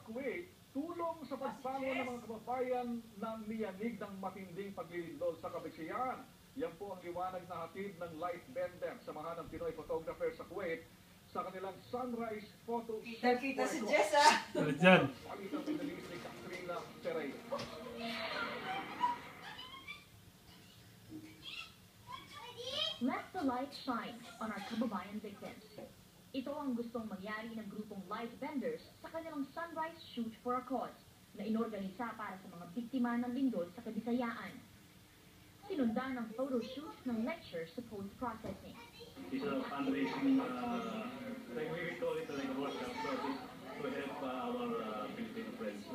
Kuwait, tulong sa pagbangon ng mga kababayan ng niyanig ng matinding paglilindol sa kabisihan. Yan po ang liwanag na hatid ng Light Bender, samahan ng Pinoy photographer sa Kuwait, sa kanilang sunrise photo shoot. Kita si Jess, ah! Diyan. Palitang pinalis ni Katrina Pereira. Let the light shine on our kababayan victims. Ito ang gustong mangyari ng grupong Light Benders sa kanilang sunrise shoot for a cause na inorganisa para sa mga biktima ng lindol sa Kabisayaan. Sinundan ng photo shoot ng lecture sa post-processing. It's a fundraising, like we call it like a workshop, so to help our Filipino friends,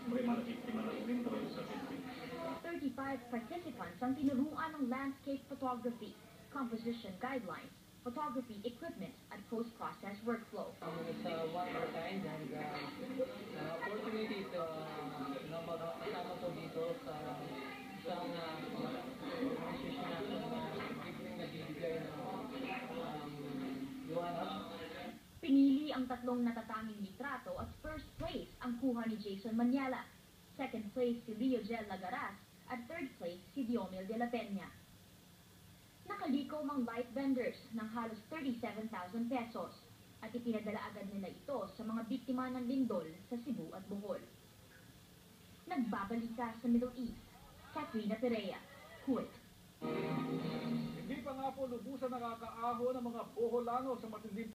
may mga biktima ng lindol sa Philippines. 35 participants ang tinuruan ng landscape photography, composition guidelines, photography equipment, at post-process workflow. It's one more kind and opportunity to makasama po dito sa isang organization natin na biglang nagbibigay ng liwanag. Pinili ang tatlong natatanging litrato at first place ang kuha ni Jason Maniala, second place si Leo Gel Lagaras, at third place si Diomil de la Peña. Nakalikom ang Light Benders ng halos 37,000 pesos at ipinadala agad nila ito sa mga biktima ng lindol sa Cebu at Bohol. Nagbabalita sa Middle East, Katrina Pereira, Kuwait. Hindi pa nga po lubusan nakakaaho ng mga Boholano sa matinding